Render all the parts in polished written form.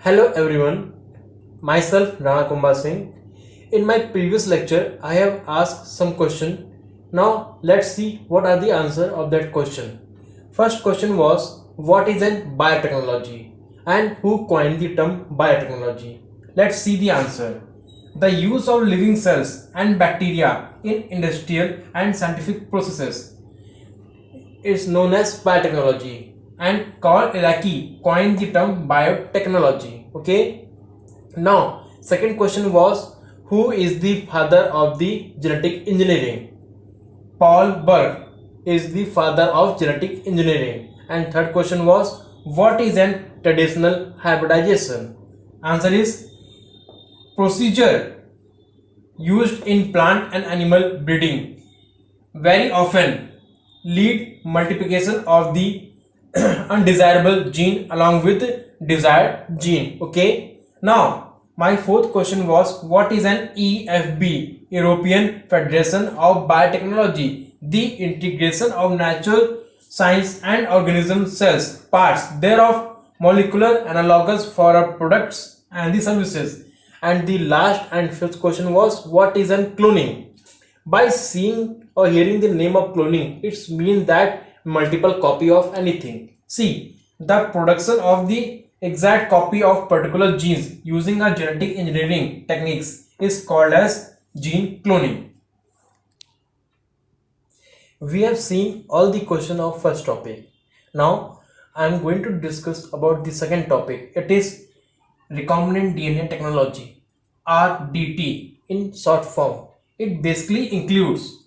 Hello everyone, myself Rana Kumba Singh. In my previous lecture, I have asked some question. Now let's see what are the answer of that question. First question was, what is an biotechnology and who coined the term biotechnology? Let's see the answer. The use of living cells and bacteria in industrial and scientific processes is known as biotechnology, and Carl Iraqi coined the term biotechnology. Okay. Now, second question was, who is the father of the genetic engineering? Paul Berg is the father of genetic engineering. And third question was, what is an traditional hybridization? Answer is procedure used in plant and animal breeding. Very often lead multiplication of the undesirable gene along with desired gene. Okay. Now my fourth question was, what is an EFB, European Federation of Biotechnology? The integration of natural science and organism cells, parts thereof, molecular analogous for our products and the services. And the last and fifth question was, what is an cloning? By seeing or hearing the name of cloning, it means that multiple copy of anything. See, the production of the exact copy of particular genes using a genetic engineering techniques is called as gene cloning. We have seen all the question of first topic. Now I am going to discuss about the second topic. It is recombinant DNA technology, RDT in short form. It basically includes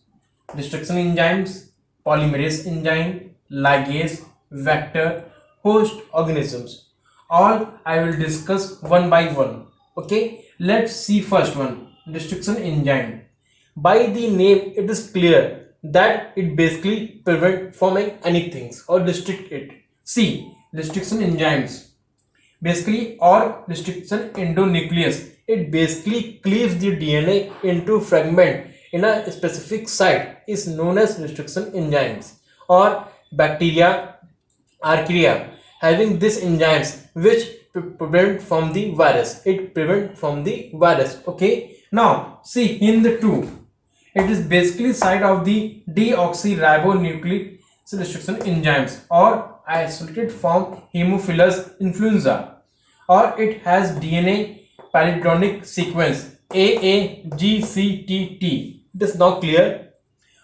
destruction enzymes, polymerase enzyme, ligase, vector, host organisms. All I will discuss one by one. Okay, let's see first one, destruction enzyme. By the name, it is clear that it basically prevent forming anything or restrict it. See, restriction enzymes basically, or restriction endonuclease, it basically cleaves the DNA into fragment in a specific site, is known as restriction enzymes. Or bacteria, archaea, having these enzymes which prevent from the virus, it prevent from the virus. Okay, now see in the 2, it is basically site of the deoxyribonucleic restriction enzymes, or isolated form Haemophilus influenza, or it has DNA palindromic sequence AAGCTT. It is now clear.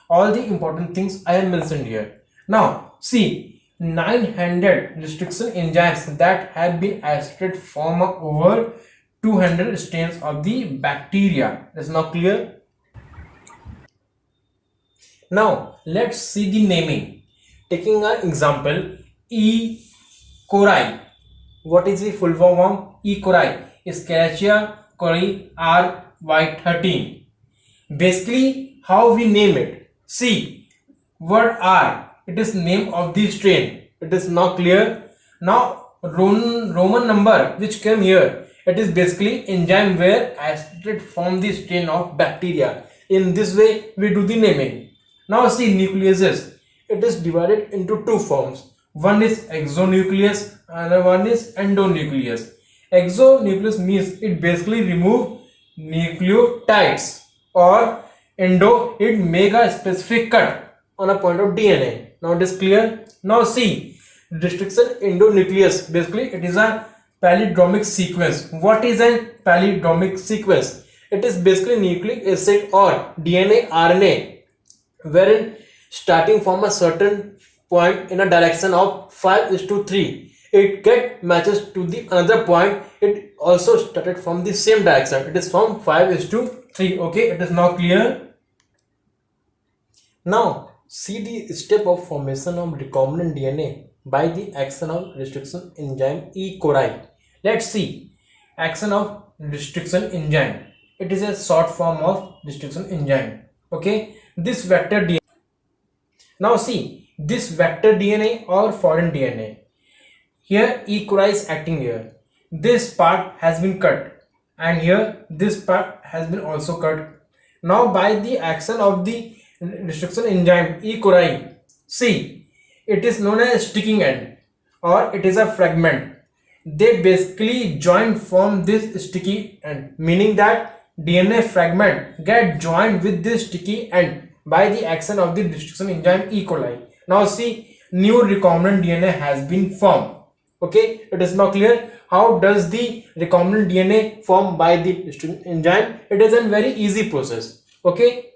All the important things I have mentioned here. Now see, 900 restriction enzymes that have been isolated from over 200 strains of the bacteria. It is now clear. Now let's see the naming. Taking an example, E. coli. What is the full form of E. coli? Escherichia coli RY13. Basically, how we name it? See, word R. It is name of the strain. It is now clear. Now Roman number which came here, it is basically enzyme where isolated from the strain of bacteria. In this way we do the naming. Now see, nucleases. It is divided into two forms. One is exonuclease and one is endonuclease. Exonuclease means it basically remove nucleotides, or endo, it make a specific cut on a point of DNA. Now it is clear. Now see, restriction endonuclease, basically it is a palindromic sequence. What is a palindromic sequence? It is basically nucleic acid or DNA RNA wherein starting from a certain point in a direction of 5:3, it get matches to the another point, it also started from the same direction, it is from 5:3. Okay, it is now clear. Now see the step of formation of recombinant DNA by the action of restriction enzyme E. coli. Let's see, action of restriction enzyme. It is a short form of restriction enzyme. Okay, this vector DNA. Now see, this vector DNA or foreign DNA. Here E. coli is acting here. This part has been cut, and here this part has been also cut. Now by the action of the restriction enzyme E. coli, see, it is known as sticking end, or it is a fragment. they basically join form this sticky end, meaning that DNA fragment get joined with this sticky end by the action of the destruction enzyme E. coli. Now see, new recombinant DNA has been formed. Okay, it is now clear. How does the recombinant DNA form by the destruction enzyme? It is a very easy process. Okay,